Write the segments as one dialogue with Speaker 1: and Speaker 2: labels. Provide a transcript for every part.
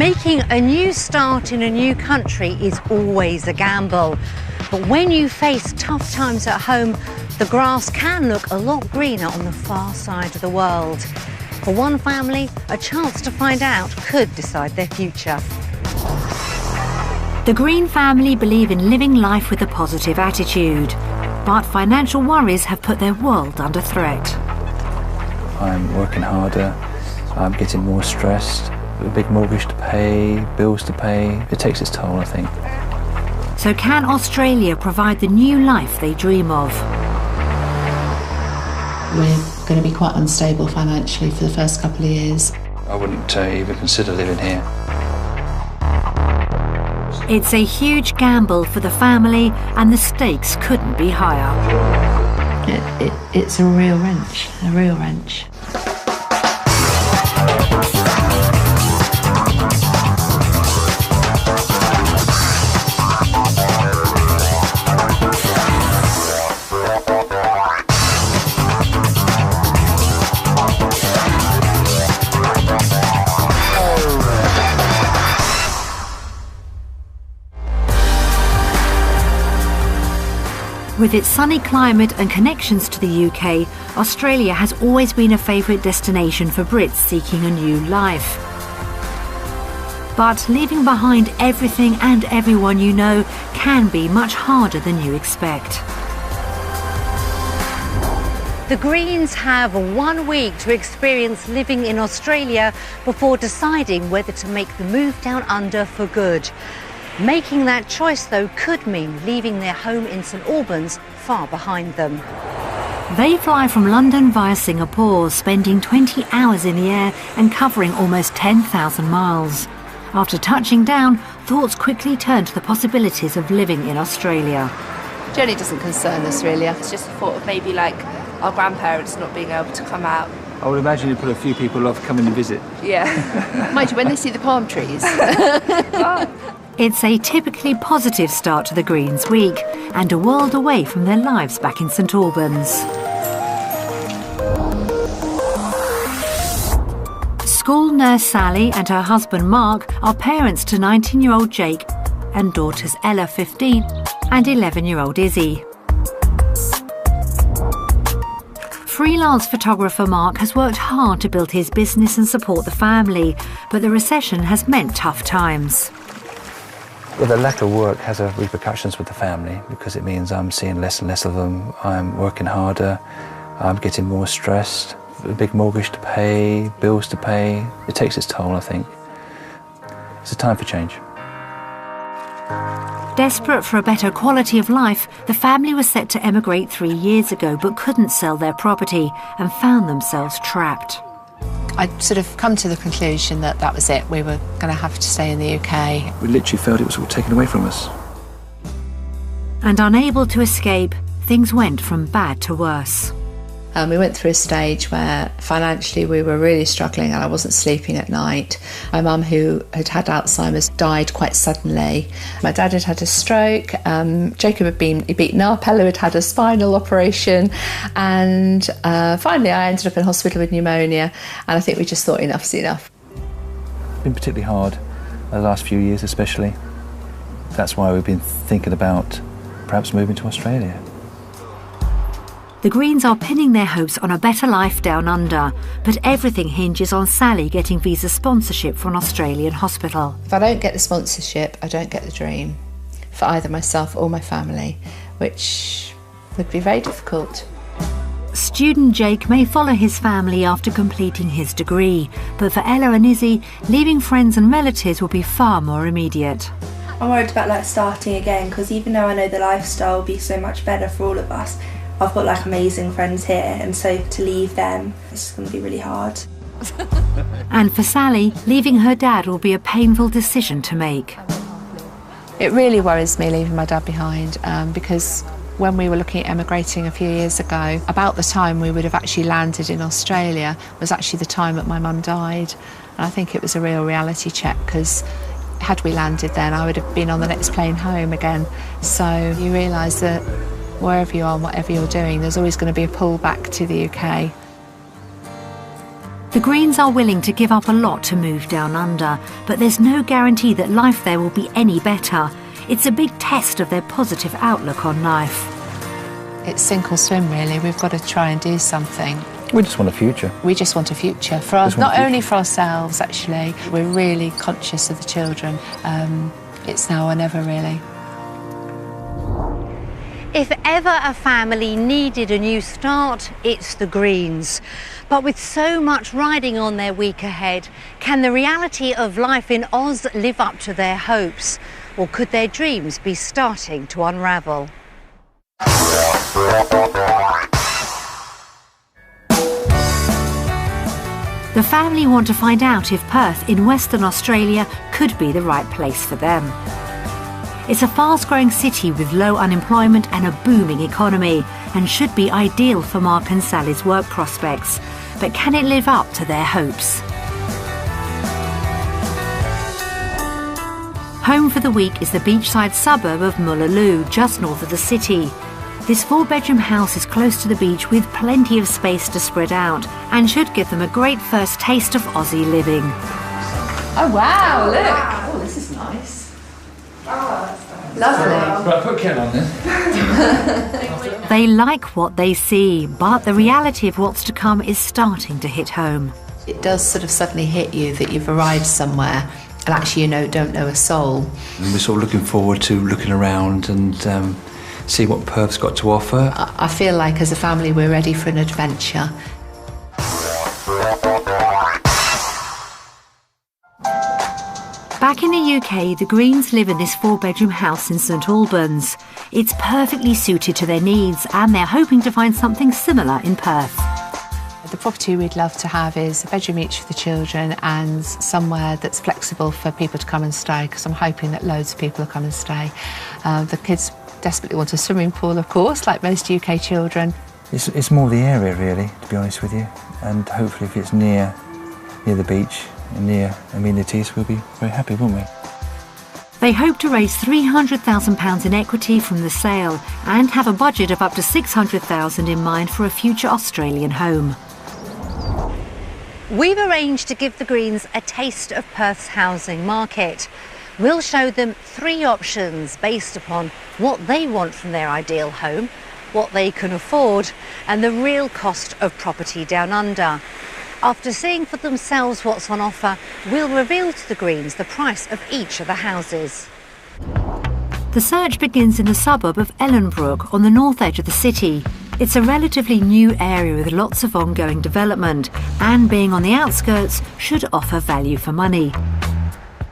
Speaker 1: Making a new start in a new country is always a gamble. But when you face tough times at home, the grass can look a lot greener on the far side of the world. For one family, a chance to find out could decide their future.
Speaker 2: The Green family believe in living life with a positive attitude, but financial worries have put their world under threat.
Speaker 3: I'm working harder, I'm getting more stressed, a big mortgage to pay, bills to pay. It takes its toll, I think.
Speaker 2: So can Australia provide the new life they dream of?
Speaker 4: We're going to be quite unstable financially for the first couple of years.
Speaker 3: I wouldn't even consider living here.
Speaker 2: It's a huge gamble for the family, and the stakes couldn't be higher.
Speaker 4: It's a real wrench, a real wrench.
Speaker 2: With its sunny climate and connections to the UK, Australia has always been a favourite destination for Brits seeking a new life. But leaving behind everything and everyone you know can be much harder than you expect.
Speaker 1: The Greens have 1 week to experience living in Australia before deciding whether to make the move down under for good. Making that choice, though, could mean leaving their home in St Albans far behind them.
Speaker 2: They fly from London via Singapore, spending 20 hours in the air and covering almost 10,000 miles. After touching down, thoughts quickly turn to the possibilities of living in Australia.
Speaker 5: Journey doesn't concern us, really. It's just the thought of maybe, like, our grandparents not being able to come out.
Speaker 3: I would imagine you put a few people off coming to visit.
Speaker 5: Yeah. Mind you, when they see the palm trees.
Speaker 2: It's a typically positive start to the Greens week and a world away from their lives back in St Albans. School nurse Sally and her husband Mark are parents to 19-year-old Jake and daughters Ella, 15, and 11-year-old Izzy. Freelance photographer Mark has worked hard to build his business and support the family, but the recession has meant tough times.
Speaker 3: Well, the lack of work has repercussions with the family because it means I'm seeing less and less of them. I'm working harder, I'm getting more stressed, a big mortgage to pay, bills to pay. It takes its toll, I think. It's a time for change.
Speaker 2: Desperate for a better quality of life, the family was set to emigrate 3 years ago but couldn't sell their property and found themselves trapped.
Speaker 4: I'd sort of come to the conclusion that that was it. We were going to have to stay in the UK.
Speaker 3: We literally felt it was all taken away from us.
Speaker 2: And unable to escape, things went from bad to worse.
Speaker 4: We went through a stage where financially we were really struggling and I wasn't sleeping at night. My mum, who had had Alzheimer's, died quite suddenly. My dad had had a stroke. Jacob had been beaten up. Ella had had a spinal operation. And finally I ended up in hospital with pneumonia. And I think we just thought enough's enough.
Speaker 3: It's been particularly hard the last few years especially. That's why we've been thinking about perhaps moving to Australia.
Speaker 2: The Greens are pinning their hopes on a better life down under, but everything hinges on Sally getting visa sponsorship for an Australian hospital.
Speaker 4: If I don't get the sponsorship, I don't get the dream for either myself or my family, which would be very difficult.
Speaker 2: Student Jake may follow his family after completing his degree, but for Ella and Izzy, leaving friends and relatives will be far more immediate.
Speaker 6: I'm worried about starting again, because even though I know the lifestyle will be so much better for all of us, I've got amazing friends here, and so to leave them, it's going to be really hard.
Speaker 2: And for Sally, leaving her dad will be a painful decision to make.
Speaker 4: It really worries me leaving my dad behind, because when we were looking at emigrating a few years ago, about the time we would have actually landed in Australia was actually the time that my mum died. And I think it was a real reality check, because had we landed then, I would have been on the next plane home again. So you realise that wherever you are and whatever you're doing, there's always going to be a pull back to the UK.
Speaker 2: The Greens are willing to give up a lot to move down under, but there's no guarantee that life there will be any better. It's a big test of their positive outlook on life.
Speaker 4: It's sink or swim, really. We've got to try and do something.
Speaker 3: We just want a future.
Speaker 4: We just want a future for us, not only for ourselves, actually. We're really conscious of the children. It's now or never, really.
Speaker 1: If ever a family needed a new start, it's the Greens. But with so much riding on their week ahead, can the reality of life in Oz live up to their hopes? Or could their dreams be starting to unravel?
Speaker 2: The family want to find out if Perth in Western Australia could be the right place for them. It's a fast-growing city with low unemployment and a booming economy, and should be ideal for Mark and Sally's work prospects. But can it live up to their hopes? Home for the week is the beachside suburb of Mullaloo, just north of the city. This 4-bedroom house is close to the beach with plenty of space to spread out, and should give them a great first taste of Aussie living.
Speaker 4: Oh, wow, look. Wow. Oh, this is nice. Lovely.
Speaker 3: Right, put Ken on then.
Speaker 2: They like what they see, but the reality of what's to come is starting to hit home.
Speaker 4: It does sort of suddenly hit you that you've arrived somewhere and actually, don't know a soul.
Speaker 3: And we're sort of looking forward to looking around and see what Perth's got to offer.
Speaker 4: I feel like as a family we're ready for an adventure.
Speaker 2: Back in the UK, the Greens live in this 4-bedroom house in St Albans. It's perfectly suited to their needs, and they're hoping to find something similar in Perth.
Speaker 4: The property we'd love to have is a bedroom each for the children and somewhere that's flexible for people to come and stay, because I'm hoping that loads of people will come and stay. The kids desperately want a swimming pool, of course, like most UK children.
Speaker 3: It's more the area, really, to be honest with you. And hopefully if it's near the beach and near amenities, we'll be very happy, won't we?
Speaker 2: They hope to raise £300,000 in equity from the sale and have a budget of up to $600,000 in mind for a future Australian home.
Speaker 1: We've arranged to give the Greens a taste of Perth's housing market. We'll show them 3 options based upon what they want from their ideal home, what they can afford, and the real cost of property down under. After seeing for themselves what's on offer, we'll reveal to the Greens the price of each of the houses.
Speaker 2: The search begins in the suburb of Ellenbrook on the north edge of the city. It's a relatively new area with lots of ongoing development, and being on the outskirts should offer value for money.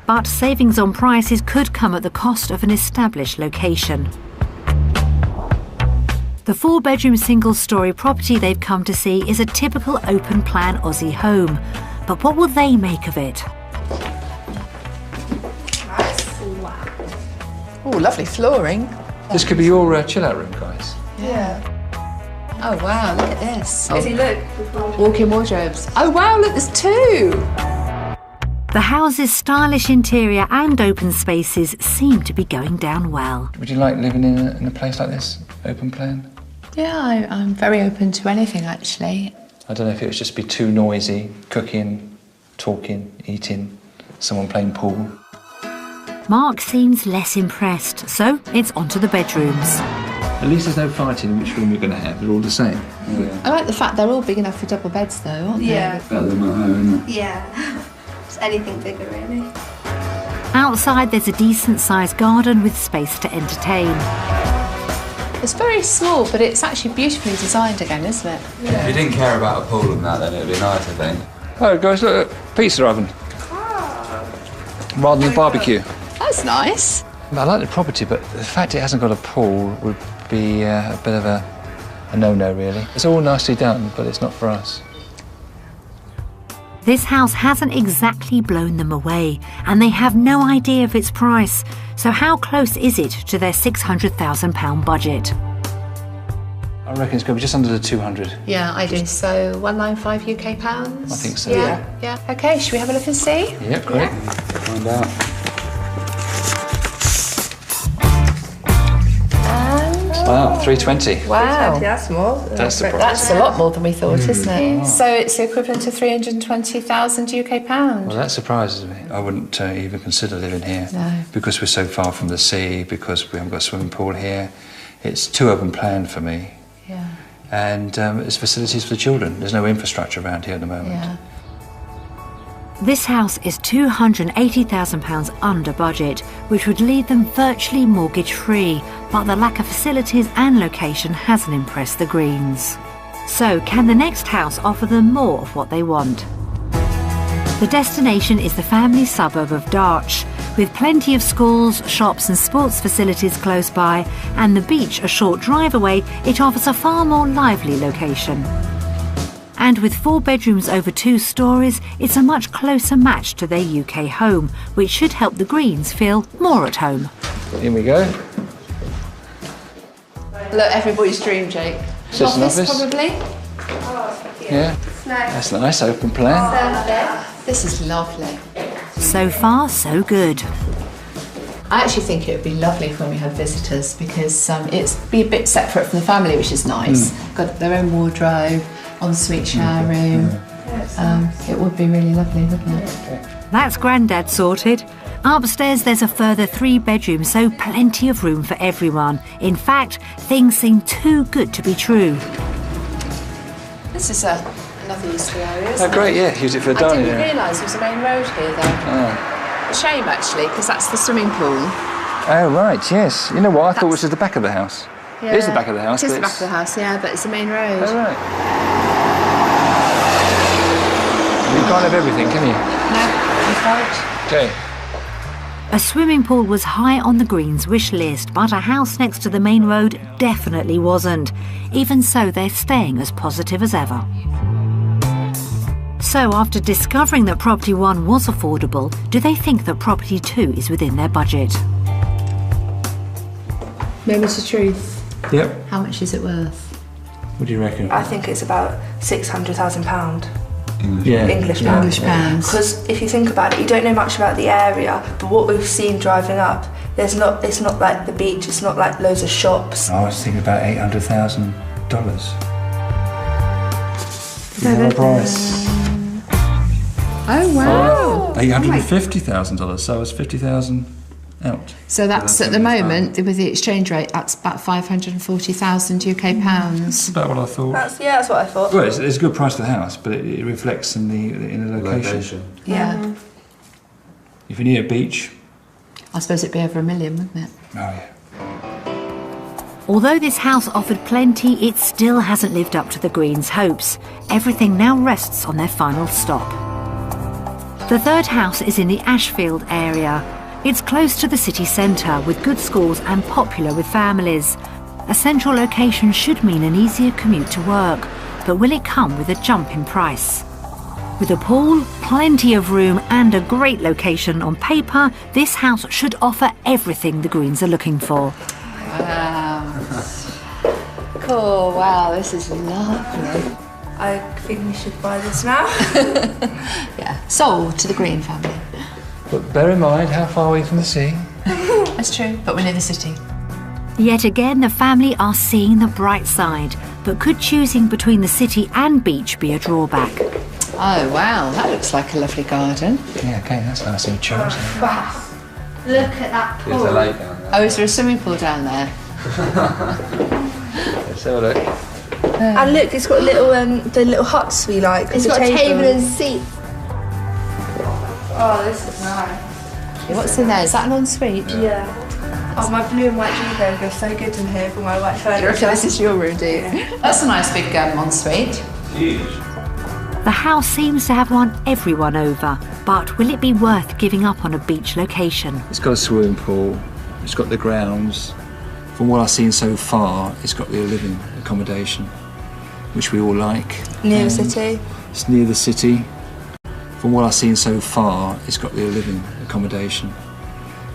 Speaker 2: But savings on prices could come at the cost of an established location. The 4-bedroom single-storey property they've come to see is a typical open-plan Aussie home. But what will they make of it?
Speaker 4: Nice. Wow. Oh, lovely flooring.
Speaker 3: This could be your chill-out room, guys.
Speaker 4: Yeah. Oh, wow, look at this.
Speaker 6: Izzy, look.
Speaker 4: Walk-in wardrobes. Oh, wow, look, there's 2.
Speaker 2: The house's stylish interior and open spaces seem to be going down well.
Speaker 3: Would you like living in a place like this, open plan?
Speaker 4: Yeah, I'm very open to anything, actually.
Speaker 3: I don't know if it would just be too noisy, cooking, talking, eating, someone playing pool.
Speaker 2: Mark seems less impressed, so it's on to the bedrooms.
Speaker 3: At least there's no fighting in which room you're going to have. They're all the same.
Speaker 7: Yeah.
Speaker 4: I like the fact they're all big enough for double beds, though, aren't they?
Speaker 6: Yeah.
Speaker 7: Better than at home, isn't it?
Speaker 6: Yeah. Just anything bigger, really.
Speaker 2: Outside there's a decent-sized garden with space to entertain.
Speaker 4: It's very small, but it's actually beautifully designed again, isn't it?
Speaker 7: Yeah. If you didn't care about a pool and that, then it'd be nice, I think.
Speaker 3: Oh, guys, look, pizza oven. Rather than barbecue.
Speaker 4: That's nice.
Speaker 3: I like the property, but the fact it hasn't got a pool would be a bit of a no-no, really. It's all nicely done, but it's not for us.
Speaker 2: This house hasn't exactly blown them away, and they have no idea of its price. So how close is it to their £600,000 budget?
Speaker 3: I reckon it's going to be just under the 200.
Speaker 4: Yeah, I do. So 195 UK pounds?
Speaker 3: I think so.
Speaker 4: Yeah. OK, should we have a look and see?
Speaker 3: Yeah, great.
Speaker 7: Find out.
Speaker 4: And
Speaker 3: Wow, 320.
Speaker 4: Wow.
Speaker 6: That's more.
Speaker 3: That's the price.
Speaker 4: That's a lot more than we thought, isn't it? So it's the equivalent to 320,000 UK pound.
Speaker 3: Well, that surprises me. I wouldn't even consider living here.
Speaker 4: No.
Speaker 3: Because we're so far from the sea, because we haven't got a swimming pool here. It's too open plan for me.
Speaker 4: Yeah.
Speaker 3: And it's facilities for the children. There's no infrastructure around here at the moment.
Speaker 4: Yeah.
Speaker 2: This house is £280,000 under budget, which would leave them virtually mortgage-free, but the lack of facilities and location hasn't impressed the Greens. So, can the next house offer them more of what they want? The destination is the family suburb of Darch, with plenty of schools, shops and sports facilities close by, and the beach a short drive away. It offers a far more lively location. And with 4 bedrooms over 2 stories, it's a much closer match to their UK home, which should help the Greens feel more at home.
Speaker 3: Here we go.
Speaker 4: Look, everybody's dream, Jake.
Speaker 3: Is this an
Speaker 4: Office,
Speaker 3: office?
Speaker 4: probably.
Speaker 3: Yeah. That's nice, open plan.
Speaker 4: This is lovely.
Speaker 2: So far, so good.
Speaker 4: I actually think it would be lovely when we had visitors because it's be a bit separate from the family, which is nice. Got their own wardrobe, ensuite shower room. It would be really lovely, wouldn't it?
Speaker 2: That's Grandad sorted. Upstairs there's a further 3 bedrooms, so plenty of room for everyone. In fact, things seem too good to be true.
Speaker 4: This is another useful area,
Speaker 3: Oh,
Speaker 4: isn't
Speaker 3: great,
Speaker 4: it?
Speaker 3: yeah, use it for a
Speaker 4: I
Speaker 3: dining
Speaker 4: didn't
Speaker 3: area.
Speaker 4: realise there was a main road here, though. A shame, actually, because that's the swimming pool.
Speaker 3: Oh, right, yes. You know what, I thought it was at the back of the house.
Speaker 4: Yeah.
Speaker 3: It is the back of the house.
Speaker 4: It is
Speaker 3: but
Speaker 4: the back of the house, yeah, but it's the main road.
Speaker 3: Oh, right. You can't have everything, can you?
Speaker 4: No, you can't.
Speaker 3: Okay.
Speaker 2: A swimming pool was high on the Greens' wish list, but a house next to the main road definitely wasn't. Even so, they're staying as positive as ever. So, after discovering that property 1 was affordable, do they think that property 2 is within their budget?
Speaker 6: Moment of truth.
Speaker 3: Yep.
Speaker 4: How much is it worth?
Speaker 3: What do you reckon?
Speaker 6: I think it's about £600,000.
Speaker 3: Yeah.
Speaker 6: English
Speaker 3: Yeah.
Speaker 6: pounds.
Speaker 4: English pounds.
Speaker 6: Because if you think about it, you don't know much about the area, but what we've seen driving up, it's not like the beach, it's not like loads of shops.
Speaker 3: I was thinking about $800,000. Lower price.
Speaker 4: Oh, wow.
Speaker 3: $850,000, so it's 50,000 out.
Speaker 4: So that's at the moment, with the exchange rate, that's about 540,000 UK pounds.
Speaker 3: That's about what I thought.
Speaker 6: That's what I thought.
Speaker 3: Well, it's a good price for the house, but it reflects in the location.
Speaker 4: Yeah.
Speaker 3: If you need a beach,
Speaker 4: I suppose it'd be over $1 million, wouldn't it?
Speaker 3: oh yeah.
Speaker 2: Although this house offered plenty, it still hasn't lived up to the Greens' hopes. Everything now rests on their final stop. The third house is in the Ashfield area. It's close to the city centre, with good schools and popular with families. A central location should mean an easier commute to work, but will it come with a jump in price? With a pool, plenty of room and a great location on paper, this house should offer everything the Greens are looking for.
Speaker 4: Wow. Cool, wow, this is lovely.
Speaker 6: I think we should buy this now.
Speaker 4: Yeah, sold to the Green family.
Speaker 3: But bear in mind how far away from the sea.
Speaker 4: That's true, but we're near the city.
Speaker 2: Yet again, the family are seeing the bright side, but could choosing between the city and beach be a drawback?
Speaker 4: Oh, wow, that looks like a lovely garden.
Speaker 3: Yeah, okay, that's nice and church.
Speaker 6: Wow. Look at that pool.
Speaker 7: There's a lake down there.
Speaker 4: Oh, is there a swimming pool down there?
Speaker 3: Let's have a look.
Speaker 6: And look, it's got little the little huts we like.
Speaker 5: It's
Speaker 6: the
Speaker 5: got a table and seats.
Speaker 6: Oh, this is nice.
Speaker 4: What's in there? Is that an ensuite?
Speaker 6: Yeah. Oh, my blue and white duvet goes so good in here for my white
Speaker 4: Do you reckon
Speaker 6: furniture.
Speaker 4: this is your room, do you? That's a nice big ensuite.
Speaker 7: Huge.
Speaker 2: The house seems to have won everyone over, but will it be worth giving up on a beach location?
Speaker 3: It's got a swimming pool, it's got the grounds. From what I've seen so far, it's got the living accommodation, which we all like.
Speaker 6: Near the city.
Speaker 3: It's near the city. From what I've seen so far, it's got the living accommodation,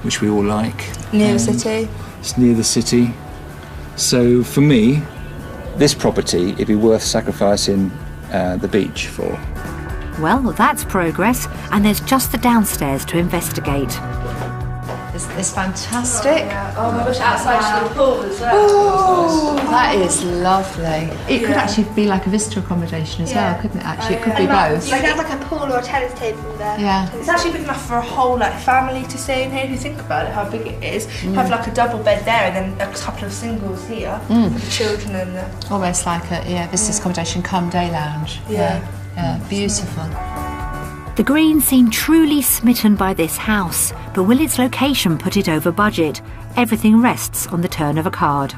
Speaker 3: which we all like.
Speaker 6: Near the city.
Speaker 3: It's near the city. So for me, this property, it'd be worth sacrificing the beach for.
Speaker 2: Well, that's progress, and there's just the downstairs to investigate.
Speaker 4: There's It's fantastic.
Speaker 6: Oh my gosh, outside the pool as well.
Speaker 4: Oh, that is lovely. It could actually be like a visitor accommodation as well, couldn't it? Actually, it could be both.
Speaker 6: You could have like a pool or a tennis table there.
Speaker 4: Yeah.
Speaker 6: It's actually big enough for a whole family to stay in here. If you think about it, how big it is. Have like a double bed there and then a couple of singles here with the children and the.
Speaker 4: Almost like a visitor's accommodation come day lounge. Yeah, beautiful.
Speaker 2: The Greens seem truly smitten by this house, but will its location put it over budget? Everything rests on the turn of a card.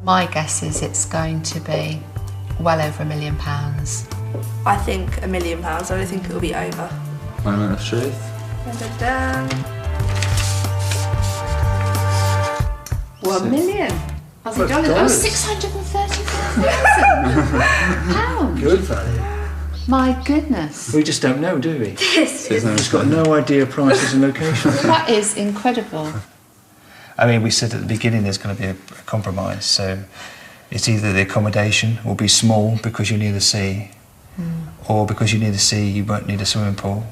Speaker 4: My guess is it's going to be well over £1 million.
Speaker 6: I think £1 million. I don't think it will be over.
Speaker 7: Moment of truth.
Speaker 6: Dun,
Speaker 4: 1 million. Aussie dollars. Oh, 630,000 pounds.
Speaker 3: Good value.
Speaker 4: My goodness.
Speaker 3: We just don't know, do we?
Speaker 6: This is.
Speaker 3: We've got no idea of prices and locations.
Speaker 4: That is incredible.
Speaker 3: I mean, we said at the beginning there's going to be a compromise, so it's either the accommodation will be small because you're near the sea, or because you're near the sea you won't need a swimming pool.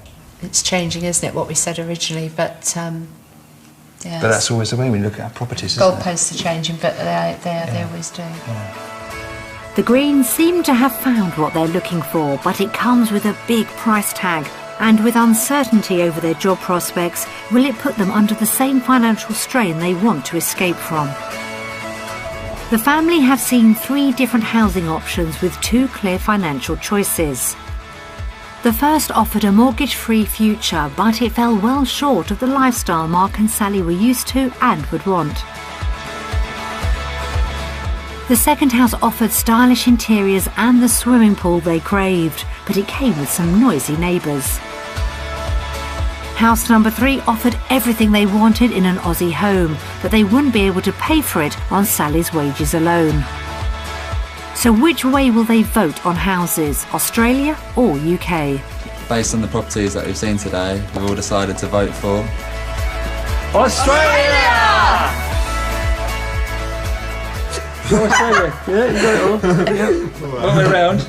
Speaker 4: It's changing, isn't it, what we said originally, but yeah.
Speaker 3: But that's always the way we look at our properties, isn't it?
Speaker 4: Goalposts are changing, but they always do.
Speaker 3: Yeah.
Speaker 2: The Greens seem to have found what they're looking for, but it comes with a big price tag. And with uncertainty over their job prospects, will it put them under the same financial strain they want to escape from? The family have seen 3 different housing options with 2 clear financial choices. The first offered a mortgage-free future, but it fell well short of the lifestyle Mark and Sally were used to and would want. The second house offered stylish interiors and the swimming pool they craved, but it came with some noisy neighbours. House number 3 offered everything they wanted in an Aussie home, but they wouldn't be able to pay for it on Sally's wages alone. So which way will they vote on houses, Australia or UK?
Speaker 7: Based on the properties that we've seen today, we've all decided to vote for
Speaker 3: Australia! Australia, yeah, you got it all. Yeah. All the way around.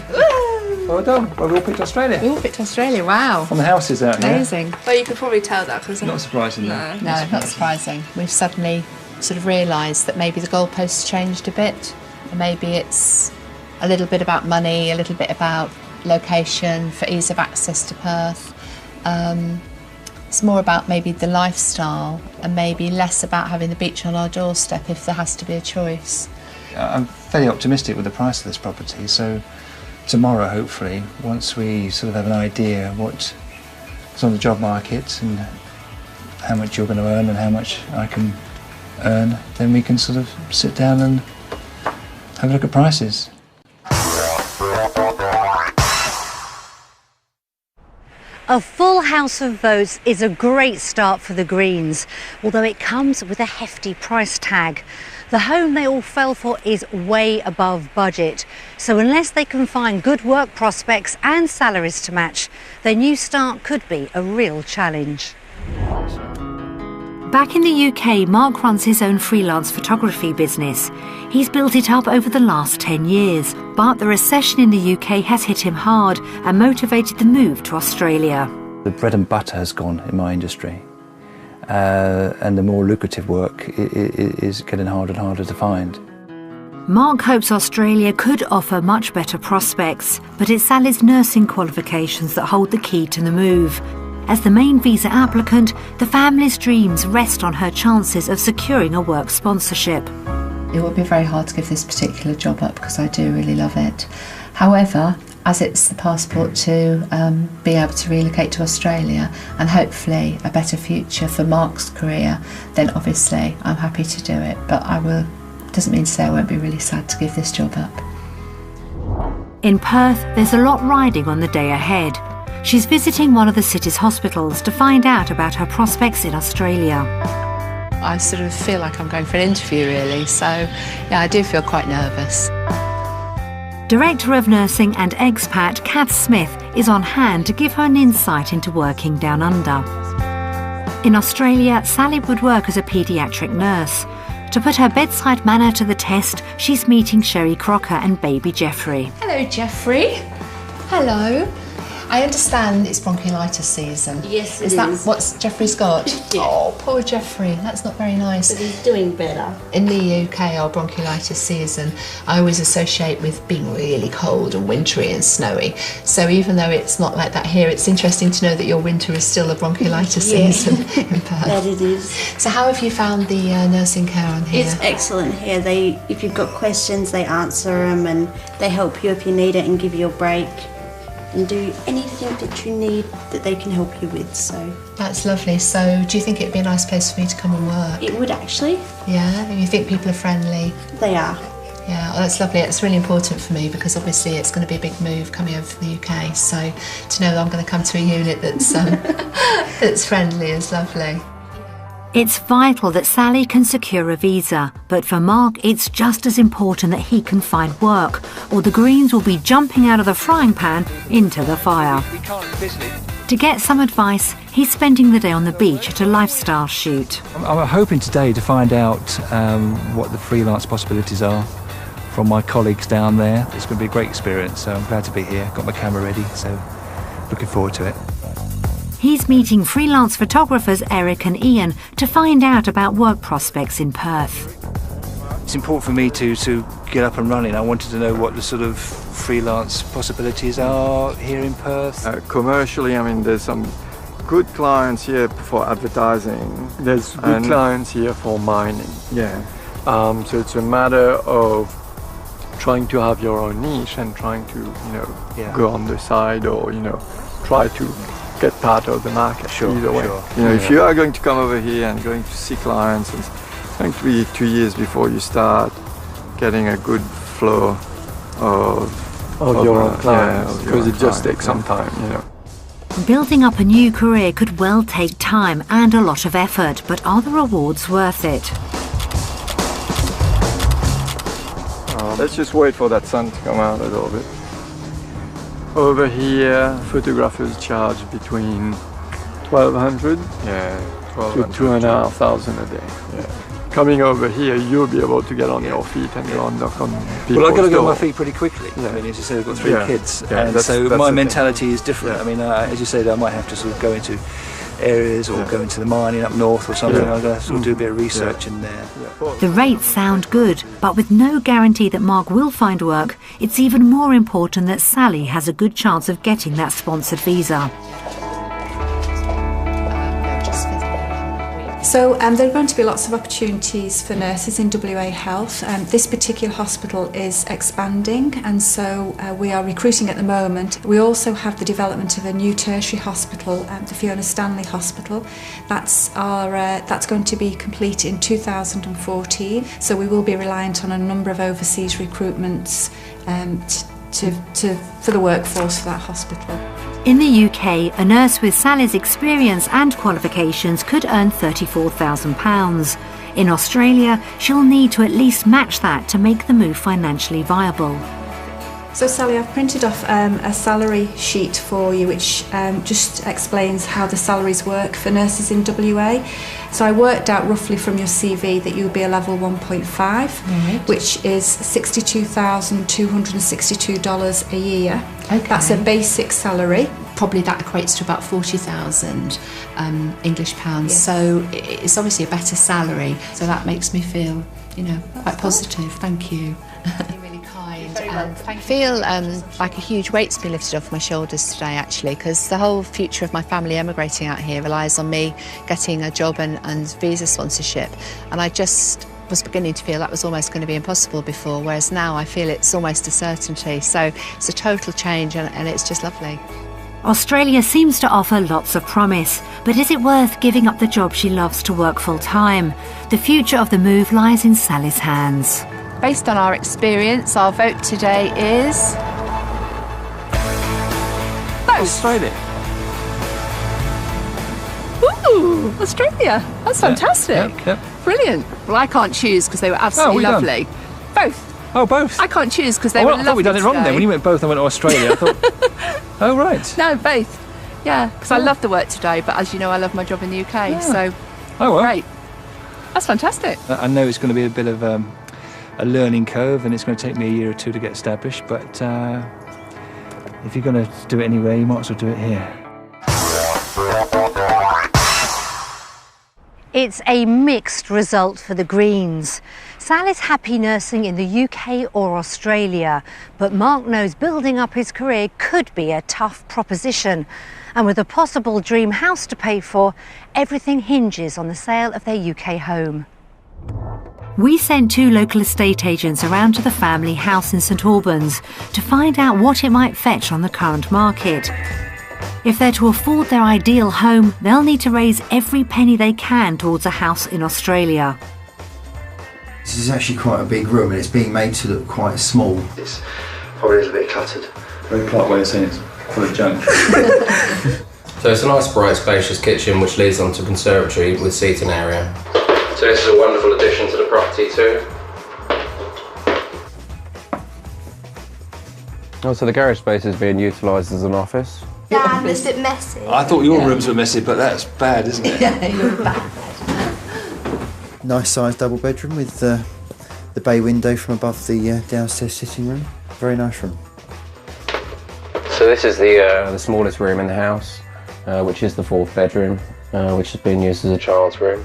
Speaker 3: Well done. Well, we all picked Australia.
Speaker 4: We all picked Australia, wow.
Speaker 3: On the houses out there.
Speaker 4: Amazing.
Speaker 6: Well, you could probably tell that because.
Speaker 3: Not surprising, though.
Speaker 4: No, not surprising. We've suddenly sort of realised that maybe the goalposts changed a bit, and maybe it's a little bit about money, a little bit about location for ease of access to Perth. It's more about maybe the lifestyle and maybe less about having the beach on our doorstep if there has to be a choice.
Speaker 3: I'm fairly optimistic with the price of this property, so tomorrow, hopefully, once we sort of have an idea what is on the job market and how much you're going to earn and how much I can earn, then we can sort of sit down and have a look at prices.
Speaker 1: A full house of votes is a great start for the Greens, although it comes with a hefty price tag. The home they all fell for is way above budget, so unless they can find good work prospects and salaries to match, their new start could be a real challenge.
Speaker 2: Back in the UK, Mark runs his own freelance photography business. He's built it up over the last 10 years, but the recession in the UK has hit him hard and motivated the move to Australia.
Speaker 3: The bread and butter has gone in my industry, and the more lucrative work is getting harder and harder to find.
Speaker 2: Mark hopes Australia could offer much better prospects, but it's Sally's nursing qualifications that hold the key to the move. As the main visa applicant, the family's dreams rest on her chances of securing a work sponsorship.
Speaker 4: It would be very hard to give this particular job up because I do really love it. However, as it's the passport to be able to relocate to Australia and hopefully a better future for Mark's career, then obviously I'm happy to do it. But doesn't mean to say I won't be really sad to give this job up.
Speaker 2: In Perth, there's a lot riding on the day ahead. She's visiting one of the city's hospitals to find out about her prospects in Australia.
Speaker 4: I sort of feel like I'm going for an interview really, so yeah, I do feel quite nervous.
Speaker 2: Director of Nursing and expat Kath Smith is on hand to give her an insight into working down under. In Australia, Sally would work as a paediatric nurse. To put her bedside manner to the test, she's meeting Sherry Crocker and baby Jeffrey.
Speaker 4: Hello, Jeffrey. Hello. I understand it's bronchiolitis season.
Speaker 8: Yes,
Speaker 4: is that what Jeffrey's got?
Speaker 8: Yeah.
Speaker 4: Oh, poor Jeffrey. That's not very nice.
Speaker 8: But he's doing better.
Speaker 4: In the UK, our bronchiolitis season, I always associate with being really cold and wintry and snowy. So even though it's not like that here, it's interesting to know that your winter is still a bronchiolitis season in Perth.
Speaker 8: That it is.
Speaker 4: So how have you found the nursing care on here?
Speaker 8: It's excellent here. If you've got questions, they answer them and they help you if you need it and give you a break and do anything that you need that they can help you with. So
Speaker 4: that's lovely. So do you think it'd be a nice place for me to come and work?
Speaker 8: It would actually.
Speaker 4: Yeah, and you think people are friendly?
Speaker 8: They are.
Speaker 4: Yeah, well, that's lovely. It's really important for me because obviously it's going to be a big move coming over from the UK. So to know that I'm going to come to a unit that's that's friendly is lovely.
Speaker 2: It's vital that Sally can secure a visa, but for Mark it's just as important that he can find work, or the Greens will be jumping out of the frying pan into the fire. To get some advice, he's spending the day on the beach at a lifestyle shoot.
Speaker 3: I'm hoping today to find out what the freelance possibilities are from my colleagues down there. It's going to be a great experience, so I'm glad to be here. Got my camera ready, so looking forward to it.
Speaker 2: He's meeting freelance photographers Eric and Ian to find out about work prospects in Perth.
Speaker 3: It's important for me to get up and running. I wanted to know what the sort of freelance possibilities are here in Perth.
Speaker 9: Commercially, I mean, there's some good clients here for advertising. There's good clients here for mining. Yeah. So it's a matter of trying to have your own niche and trying to, go on the side or, try to get part of the market either way. Sure. If you are going to come over here and going to see clients, it's going to be 2 years before you start getting a good flow of your own clients, because it just takes some time,
Speaker 2: Building up a new career could well take time and a lot of effort, but are the rewards worth it?
Speaker 9: Let's just wait for that sun to come out a little bit. Over here, photographers charge between 1,200 to 2,500 a day. Yeah. Coming over here, you'll be able to get on your feet and go and knock on people's doors.
Speaker 3: Well, I've got to get on my feet pretty quickly. Yeah. I mean, as you said, I've got 3 kids, and so my mentality is different. I mean, as you said, I might have to sort of go into areas or go into the mining up north or something. I've got to sort of do a bit of research in there.
Speaker 2: The rates sound good, but with no guarantee that Mark will find work, it's even more important that Sally has a good chance of getting that sponsored visa.
Speaker 10: So there are going to be lots of opportunities for nurses in WA Health. This particular hospital is expanding, and so we are recruiting at the moment. We also have the development of a new tertiary hospital, the Fiona Stanley Hospital. That's going to be complete in 2014. So we will be reliant on a number of overseas recruitments for the workforce for that hospital.
Speaker 2: In the UK, a nurse with Sally's experience and qualifications could earn £34,000. In Australia, she'll need to at least match that to make the move financially viable.
Speaker 10: So Sally, I've printed off a salary sheet for you which just explains how the salaries work for nurses in WA. So I worked out roughly from your CV that you'll be a level 1.5, which is $62,262 a year. Okay. That's a basic salary.
Speaker 4: Probably that equates to about 40,000 English pounds. Yes. So it's obviously a better salary. So that makes me feel, quite positive. Thank you. I feel like a huge weight's been lifted off my shoulders today, actually, because the whole future of my family emigrating out here relies on me getting a job and visa sponsorship. And I just was beginning to feel that was almost going to be impossible before, whereas now I feel it's almost a certainty. So it's a total change, and it's just lovely.
Speaker 2: Australia seems to offer lots of promise, but is it worth giving up the job she loves to work full-time? The future of the move lies in Sally's hands.
Speaker 4: Based on our experience, our vote today is...
Speaker 3: Australia.
Speaker 4: Ooh, Australia. That's fantastic.
Speaker 3: Yep.
Speaker 4: Brilliant. Well, I can't choose because they were absolutely lovely. Both.
Speaker 3: Oh, both?
Speaker 4: I can't choose because they were lovely.
Speaker 3: I thought we'd done it wrong then. When you went both, I went to Australia. I thought, oh, right.
Speaker 4: No, both. Yeah, because I love the work today, but as you know, I love my job in the UK, so great. That's fantastic.
Speaker 3: I know it's going to be a bit of a learning curve, and it's going to take me a year or two to get established, but If you're going to do it anywhere, you might as well do it here.
Speaker 1: It's a mixed result for the Greens. Sally's happy nursing in the UK or Australia, but Mark knows building up his career could be a tough proposition. And with a possible dream house to pay for, everything hinges on the sale of their UK home.
Speaker 2: We sent 2 local estate agents around to the family house in St Albans to find out what it might fetch on the current market. If they're to afford their ideal home, they'll need to raise every penny they can towards a house in Australia.
Speaker 11: This is actually quite a big room and it's being made to look quite small. It's probably a little bit cluttered.
Speaker 3: Very polite way of saying it's full of junk.
Speaker 12: So it's a nice, bright, spacious kitchen which leads onto a conservatory with seating area. So this is a wonderful addition to the property too. Oh, so the garage space is being utilised as an office?
Speaker 6: Yeah, it's a bit messy.
Speaker 3: I thought your rooms were messy, but that's bad, isn't it?
Speaker 6: Yeah, you're bad.
Speaker 11: Nice sized double bedroom with the bay window from above the downstairs sitting room. Very nice room.
Speaker 12: So this is the smallest room in the house, which is the 4th bedroom, which is being used as a child's room.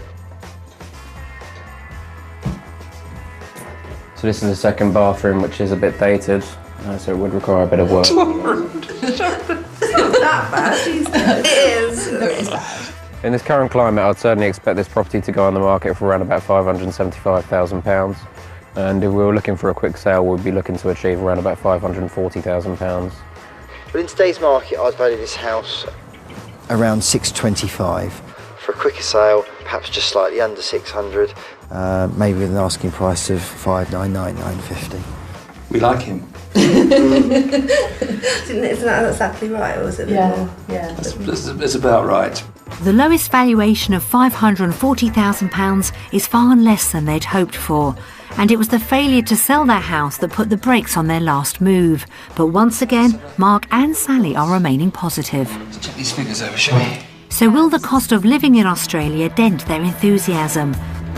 Speaker 12: So this is the 2nd bathroom, which is a bit dated, so it would require a bit of work.
Speaker 6: That bad, it is. It is bad.
Speaker 12: In this current climate, I'd certainly expect this property to go on the market for around about £575,000. And if we were looking for a quick sale, we'd be looking to achieve around about £540,000.
Speaker 11: But in today's market, I'd value this house around 625. For a quicker sale, perhaps just slightly under 600, maybe with an asking price of 599, 950.
Speaker 3: We like him.
Speaker 6: Isn't that exactly right, or was it a bit more? Yeah.
Speaker 3: That's about right.
Speaker 2: The lowest valuation of £540,000 is far less than they'd hoped for, and it was the failure to sell their house that put the brakes on their last move. But once again, Mark and Sally are remaining positive.
Speaker 3: Let's check these figures over, shall we?
Speaker 2: So will the cost of living in Australia dent their enthusiasm?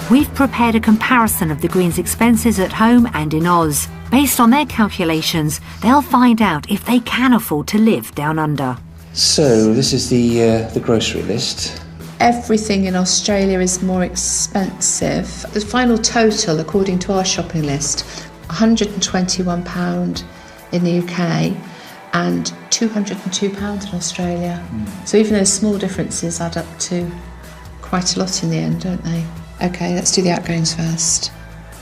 Speaker 2: We've prepared a comparison of the Greens' expenses at home and in Oz. Based on their calculations, they'll find out if they can afford to live down under.
Speaker 3: So this is the grocery list.
Speaker 4: Everything in Australia is more expensive. The final total, according to our shopping list, £121 in the UK and £202 in Australia. So even those small differences add up to quite a lot in the end, don't they? Okay, let's do the outgoings first.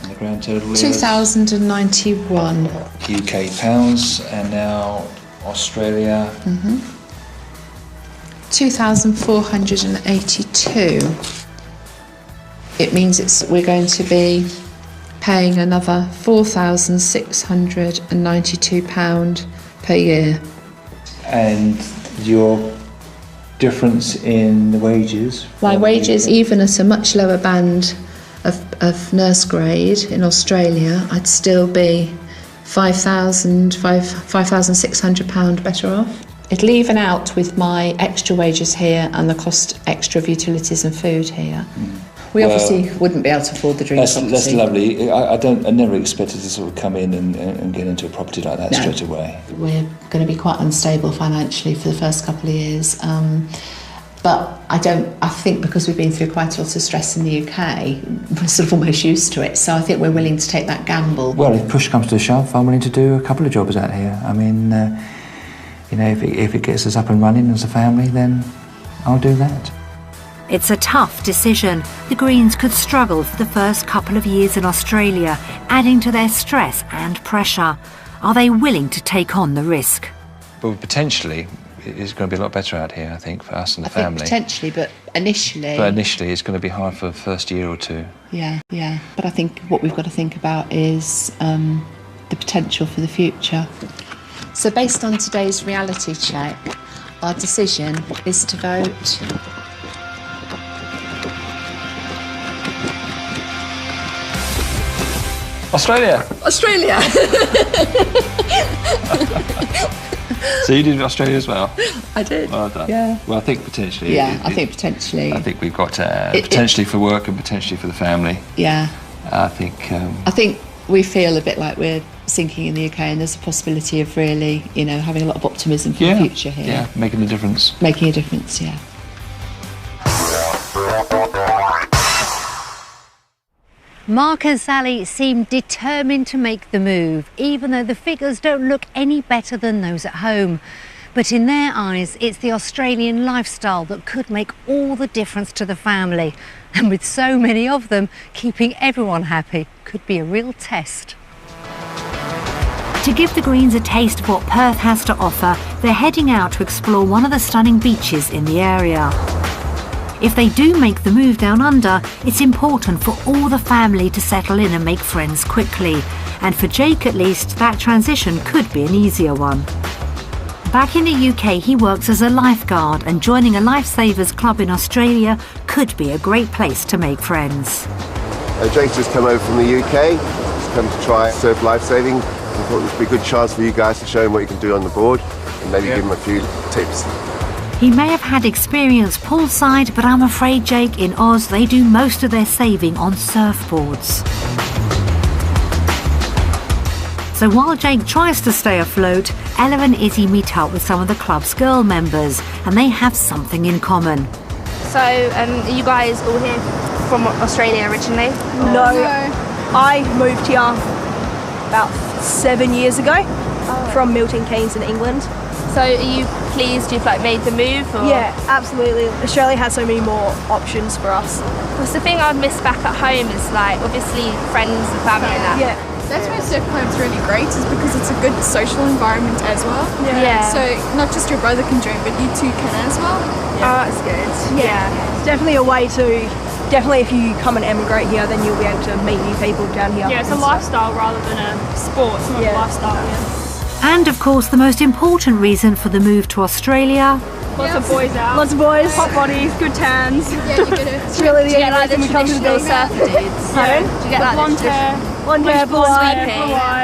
Speaker 3: And the grand total is
Speaker 4: 2,091
Speaker 3: UK pounds, and now Australia.
Speaker 4: 2,482. It means we're going to be paying another £4,692 per year.
Speaker 3: And your difference in the wages?
Speaker 4: My wages, even at a much lower band of nurse grade in Australia, I'd still be £5,600 better off. It'll even out with my extra wages here and the cost extra of utilities and food here. We obviously wouldn't be able to afford the dream property.
Speaker 3: That's lovely. I never expected to sort of come in and get into a property like that straight away.
Speaker 4: We're going to be quite unstable financially for the first couple of years. But I think because we've been through quite a lot of stress in the UK, we're sort of almost used to it. So I think we're willing to take that gamble.
Speaker 3: Well, if push comes to shove, I'm willing to do a couple of jobs out here. I mean, you know, if it gets us up and running as a family, then I'll do that.
Speaker 2: It's a tough decision. The Greens could struggle for the first couple of years in Australia, adding to their stress and pressure. Are they willing to take on the risk?
Speaker 3: Well, potentially, it's going to be a lot better out here, I think, for us and the family.
Speaker 4: Potentially, but initially...
Speaker 3: But initially, it's going to be hard for the first year or two.
Speaker 4: Yeah. But I think what we've got to think about is the potential for the future. So based on today's reality check, our decision is to vote...
Speaker 3: Australia! So you did Australia as well?
Speaker 4: I did.
Speaker 3: Well done.
Speaker 4: Yeah.
Speaker 3: Well, I think potentially.
Speaker 4: Yeah, I think potentially.
Speaker 3: I think we've got potentially for work and potentially for the family.
Speaker 4: Yeah.
Speaker 3: I think
Speaker 4: we feel a bit like we're sinking in the UK, and there's a possibility of really, having a lot of optimism for the future here.
Speaker 3: Yeah, making a difference.
Speaker 4: Making a difference, yeah.
Speaker 1: Mark and Sally seem determined to make the move, even though the figures don't look any better than those at home. But in their eyes, it's the Australian lifestyle that could make all the difference to the family. And with so many of them, keeping everyone happy could be a real test.
Speaker 2: To give the Greens a taste of what Perth has to offer, they're heading out to explore one of the stunning beaches in the area. If they do make the move down under, it's important for all the family to settle in and make friends quickly. And for Jake at least, that transition could be an easier one. Back in the UK, he works as a lifeguard, and joining a lifesavers club in Australia could be a great place to make friends.
Speaker 13: Jake's just come over from the UK, he's come to try surf lifesaving. I thought this would be a good chance for you guys to show him what you can do on the board and maybe give him a few tips.
Speaker 2: He may have had experience poolside, but I'm afraid, Jake, in Oz they do most of their saving on surfboards. So while Jake tries to stay afloat, Ella and Izzy meet up with some of the club's girl members, and they have something in common.
Speaker 5: So, are you guys all here from Australia originally?
Speaker 14: No, I moved here about 7 years ago from Milton Keynes in England.
Speaker 5: So are you pleased you've made the move? Or?
Speaker 14: Yeah, absolutely. Australia has so many more options for us.
Speaker 5: Because the thing I'd miss back at home is obviously friends and family and that.
Speaker 14: Yeah.
Speaker 15: That's why surf club's really great, is because it's a good social environment as well.
Speaker 5: Yeah.
Speaker 15: So not just your brother can join, but you two can as well.
Speaker 5: Yeah. Oh, that's good.
Speaker 14: Yeah. It's definitely a way to, if you come and emigrate here, then you'll be able to meet new people down here.
Speaker 16: Yeah, it's a lifestyle rather than a sport. It's not a lifestyle,
Speaker 2: And of course, the most important reason for the move to Australia.
Speaker 16: Lots of boys out.
Speaker 14: Lots of boys.
Speaker 16: Hot bodies, good tans.
Speaker 15: Yeah, you're gonna.
Speaker 14: It's really the only reason we come to the beach.
Speaker 5: Surfer dudes.
Speaker 16: Yeah.
Speaker 5: Do you get
Speaker 16: blonde hair?
Speaker 14: Blonde hair, blue eyes.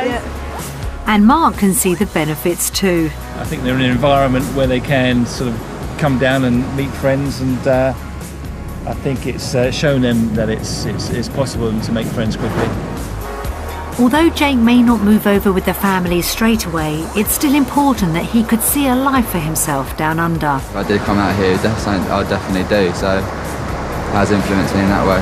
Speaker 16: Yeah.
Speaker 2: And Mark can see the benefits too.
Speaker 17: I think they're in an environment where they can sort of come down and meet friends, and I think it's shown them that it's possible to make friends quickly.
Speaker 2: Although Jake may not move over with the family straight away, it's still important that he could see a life for himself down under.
Speaker 7: If I did come out here, that's something I'd definitely do, so it has influenced me in that way.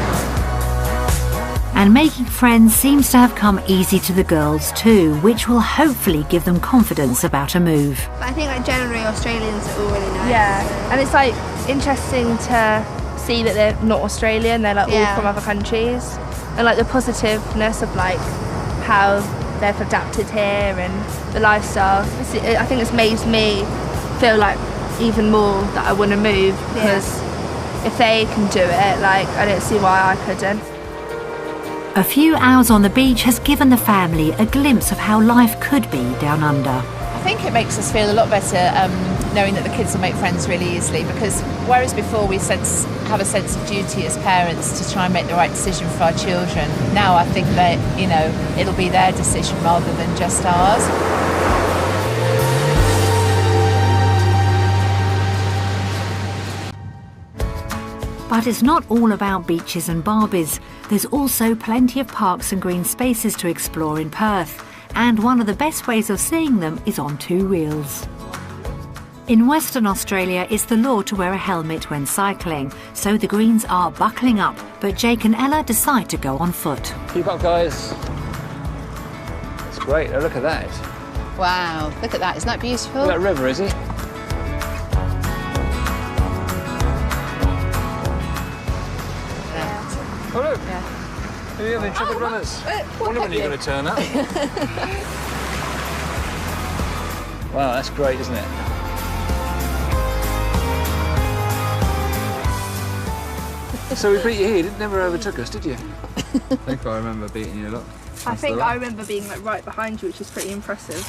Speaker 2: And making friends seems to have come easy to the girls too, which will hopefully give them confidence about a move.
Speaker 5: But I think generally Australians are all really nice.
Speaker 16: Yeah.
Speaker 5: And it's interesting to see that they're not Australian, they're all from other countries. And the positiveness of how they've adapted here and the lifestyle. I think it's made me feel even more that I want to move, because if they can do it, I don't see why I couldn't.
Speaker 2: A few hours on the beach has given the family a glimpse of how life could be down under.
Speaker 4: I think it makes us feel a lot better knowing that the kids will make friends really easily, because whereas before we have a sense of duty as parents to try and make the right decision for our children, now I think that, it'll be their decision rather than just ours.
Speaker 2: But it's not all about beaches and Barbies. There's also plenty of parks and green spaces to explore in Perth, and one of the best ways of seeing them is on two wheels. In Western Australia, it's the law to wear a helmet when cycling, so the Greens are buckling up, but Jake and Ella decide to go on foot.
Speaker 3: Keep up, guys. It's great. Oh, look at that.
Speaker 4: Wow, look at that. Isn't that beautiful?
Speaker 3: Look at that river, is it? Oh, look. Yeah. Here we have the intrepid runners. Wonder when you're going to turn up. Wow, that's great, isn't it? So we beat you here. You never overtook us, did you?
Speaker 7: I think I remember beating you a lot.
Speaker 14: I think I remember being right behind you, which is pretty impressive.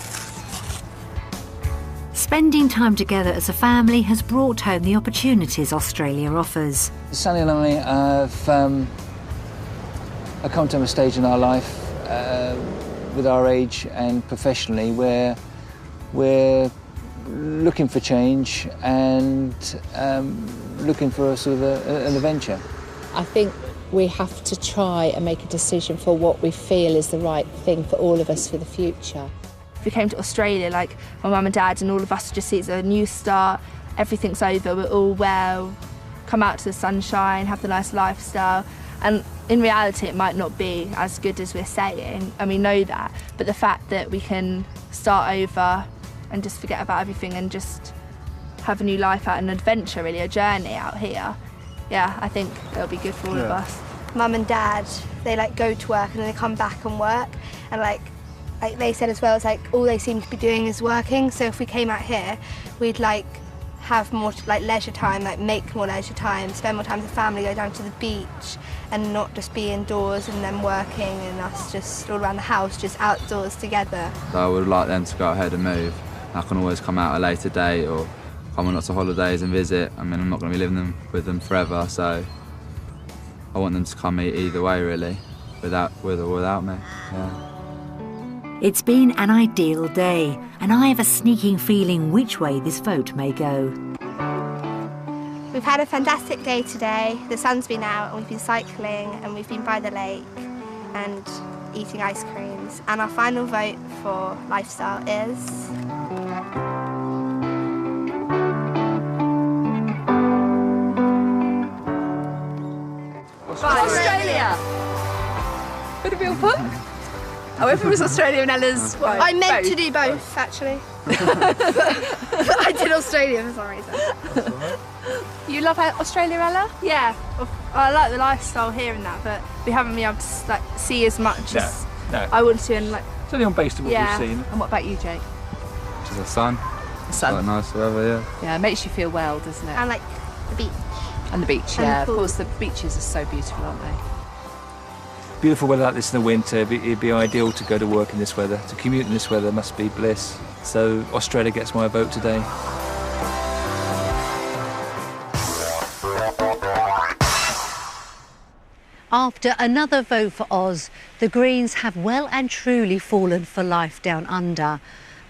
Speaker 2: Spending time together as a family has brought home the opportunities Australia offers.
Speaker 3: Sally and I have come to a stage in our life with our age and professionally where we're looking for change and looking for a sort of an adventure.
Speaker 4: I think we have to try and make a decision for what we feel is the right thing for all of us for the future.
Speaker 5: If we came to Australia, like my mum and dad and all of us would just see it's a new start, everything's over, we're all well, come out to the sunshine, have the nice lifestyle. And in reality, it might not be as good as we're saying, and we know that. But the fact that we can start over and just forget about everything and just have a new life out, an adventure really, a journey out here, yeah, I think it'll be good for all of us.
Speaker 6: Mum and dad, they like go to work and then they come back and work, and like they said as well, it's like all they seem to be doing is working. So if we came out here, we'd like have more like leisure time, like make more leisure time, spend more time with the family, go down to the beach, and not just be indoors and then working and us just all around the house, just outdoors together.
Speaker 7: I would like them to go ahead and move. I can always come out a later date or come on lots of holidays and visit. I mean, I'm not going to be living with them forever, so I want them to come either way, really, with or without me. Yeah.
Speaker 2: It's been an ideal day, and I have a sneaking feeling which way this vote may go.
Speaker 6: We've had a fantastic day today. The sun's been out and we've been cycling and we've been by the lake and eating ice creams. And our final vote for lifestyle is...
Speaker 4: Australia! Would it be all put? Oh, if it was Australia and Ella's... Well,
Speaker 6: I meant
Speaker 4: both.
Speaker 6: to do both, actually. I did Australia for some reason.
Speaker 4: You love Australia, Ella?
Speaker 5: Yeah, I like the lifestyle here and that, but we haven't been able to like see as much as I want to. And like,
Speaker 17: it's only on based on what we've seen.
Speaker 4: And what about you, Jake?
Speaker 7: Just the sun.
Speaker 4: The sun.
Speaker 7: Quite nice weather, yeah.
Speaker 4: Yeah, it makes you feel well, doesn't it?
Speaker 6: And like the beach.
Speaker 4: And the beach,
Speaker 6: And
Speaker 4: yeah.
Speaker 6: the
Speaker 4: Of
Speaker 6: pool.
Speaker 4: course, the beaches are so beautiful, aren't they?
Speaker 17: Beautiful weather like this in the winter, it'd be ideal to go to work in this weather. To commute in this weather must be bliss. So Australia gets my vote today.
Speaker 1: After another vote for Oz, the Greens have well and truly fallen for life down under.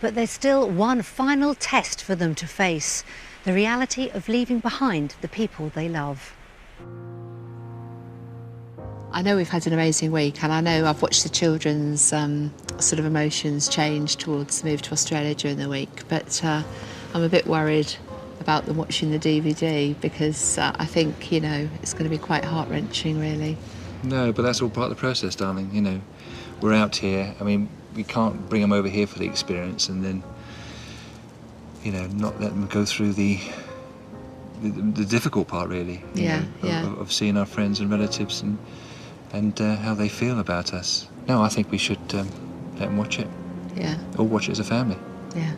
Speaker 1: But there's still one final test for them to face, the reality of leaving behind the people they love.
Speaker 4: I know we've had an amazing week, and I know I've watched the children's sort of emotions change towards the move to Australia during the week, but I'm a bit worried about them watching the DVD because I think, you know, it's going to be quite heart-wrenching, really.
Speaker 3: No, but that's all part of the process, darling. You know, we're out here. I mean, we can't bring them over here for the experience and then, you know, not let them go through the difficult part, really.
Speaker 4: Yeah,
Speaker 3: of seeing our friends and relatives and how they feel about us. No, I think we should let them watch it.
Speaker 4: Yeah.
Speaker 3: Or watch it as a family.
Speaker 4: Yeah.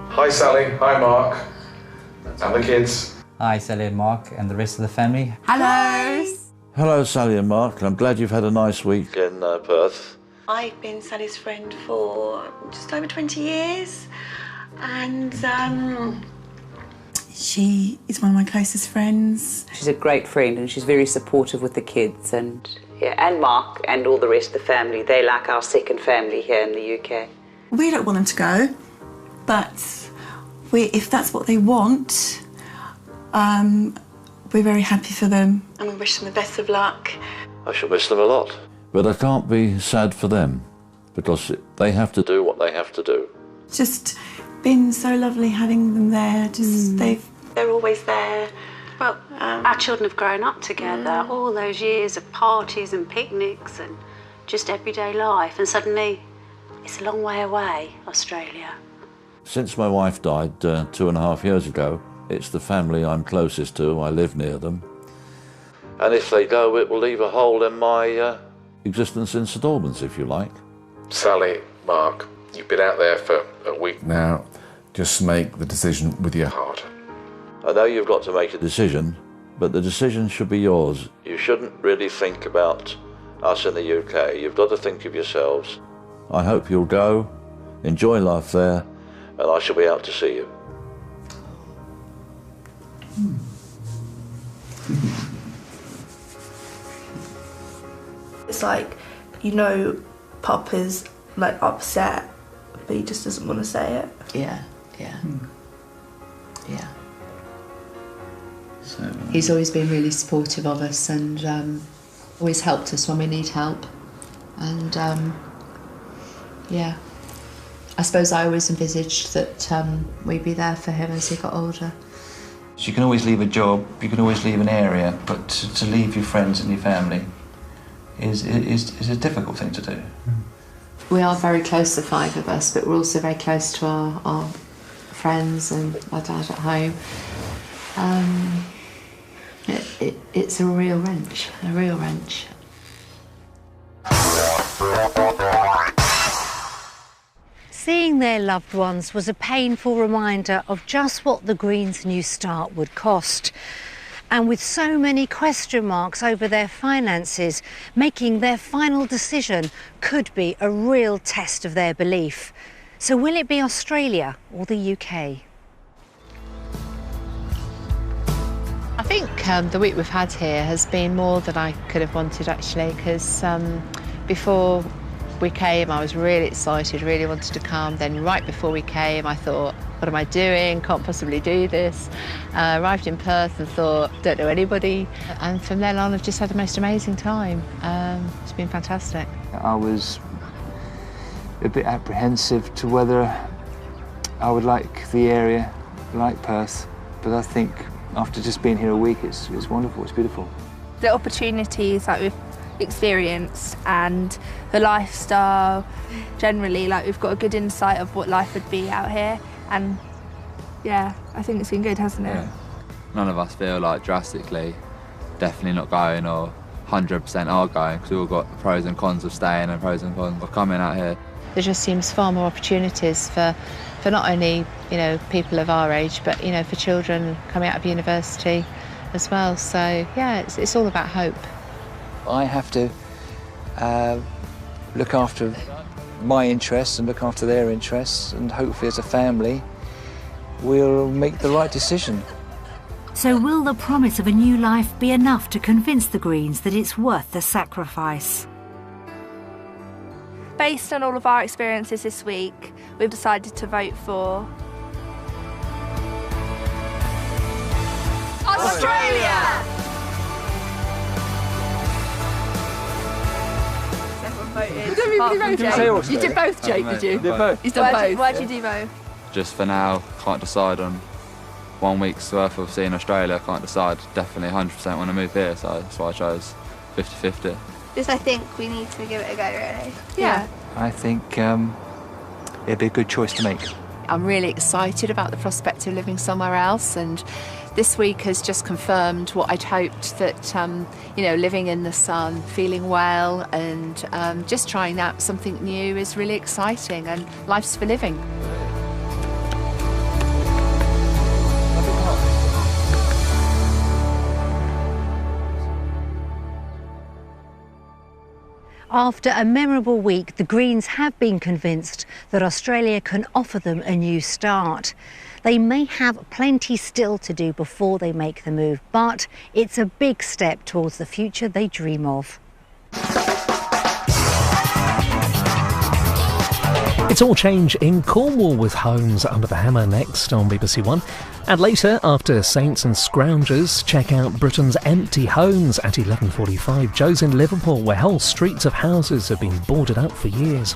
Speaker 18: Hi Sally, hi Mark, and the kids.
Speaker 19: Hi Sally and Mark and the rest of the family.
Speaker 4: Hello.
Speaker 20: Hello Sally and Mark, I'm glad you've had a nice week in Perth.
Speaker 21: I've been Sally's friend for just over 20 years, and
Speaker 22: she is one of my closest friends.
Speaker 23: She's a great friend and she's very supportive with the kids and Mark and all the rest of the family. They're like our second family here in the UK.
Speaker 22: We don't want them to go, but if that's what they want, we're very happy for them.
Speaker 21: and we wish them the best of luck.
Speaker 20: I shall miss them a lot. But I can't be sad for them because they have to do what they have to do.
Speaker 22: Just been so lovely having them there.
Speaker 21: They're always there.
Speaker 24: Well, our children have grown up together, all those years of parties and picnics and just everyday life, and suddenly it's a long way away, Australia.
Speaker 20: Since my wife died 2.5 years ago, it's the family I'm closest to. I live near them. And if they go, it will leave a hole in my existence in St Albans, if you like.
Speaker 18: Sally, Mark, you've been out there for a week now. Just make the decision with your heart.
Speaker 20: I know you've got to make a decision, but the decision should be yours. You shouldn't really think about us in the UK. You've got to think of yourselves. I hope you'll go, enjoy life there, and I shall be out to see you.
Speaker 6: It's like, you know, Pop is like upset, but he just doesn't want to say it.
Speaker 4: Yeah, yeah. Yeah.
Speaker 3: So
Speaker 4: he's always been really supportive of us and always helped us when we need help. And yeah, I suppose I always envisaged that we'd be there for him as he got older.
Speaker 3: you can always leave a job, you can always leave an area, but to leave your friends and your family is a difficult thing to do.
Speaker 4: We are very close, the five of us, but we're also very close to our friends and our dad at home. It's a real wrench,
Speaker 1: Seeing their loved ones was a painful reminder of just what the Greens' new start would cost. And with so many question marks over their finances, making their final decision could be a real test of their belief. So will it be Australia or the UK?
Speaker 4: I think the week we've had here has been more than I could have wanted, actually, because before we came I was really excited, really wanted to come. Then right before we came I thought, what am I doing? Can't possibly do this. Arrived in Perth and thought, don't know anybody. And from then on I've just had the most amazing time. It's been fantastic.
Speaker 3: I was a bit apprehensive to whether I would like the area, like Perth, but I think after just being here a week it's wonderful, it's beautiful.
Speaker 5: The opportunities that we've experienced and the lifestyle generally, like we've got a good insight of what life would be out here, and yeah, I think it's been good, hasn't it?
Speaker 7: Yeah. None of us feel like drastically definitely not going or 100% are going, because we've all got pros and cons of staying and pros and cons of coming out here.
Speaker 4: There just seems far more opportunities for not only, you know, people of our age, but, you know, for children coming out of university as well. So yeah, it's all about hope.
Speaker 3: I have to look after my interests and look after their interests, and hopefully as a family we'll make the right decision.
Speaker 2: So will the promise of a new life be enough to convince the Greens that it's worth the sacrifice?
Speaker 5: Based on all of our experiences this week, we've decided to vote for Australia!
Speaker 4: You did both, Jake, did you?
Speaker 3: Did both.
Speaker 4: He's done both.
Speaker 5: Why'd you do both?
Speaker 7: Just for now, can't decide on 1 week's worth of seeing Australia, can't decide. Definitely 100% want to move here, so that's why I chose 50-50.
Speaker 6: Just I think we need to give it a go, really.
Speaker 4: Yeah.
Speaker 3: I think it'd be a good choice to make.
Speaker 4: I'm really excited about the prospect of living somewhere else, and this week has just confirmed what I'd hoped, that you know, living in the sun, feeling well, and just trying out something new is really exciting, and life's for living.
Speaker 1: After a memorable week, the Greens have been convinced that Australia can offer them a new start. They may have plenty still to do before they make the move, but it's a big step towards the future they dream of.
Speaker 8: It's all change in Cornwall with Homes Under the Hammer next on BBC One. And later, after Saints and Scroungers, check out Britain's empty homes at 11:45. Joe's in Liverpool, where whole streets of houses have been boarded up for years.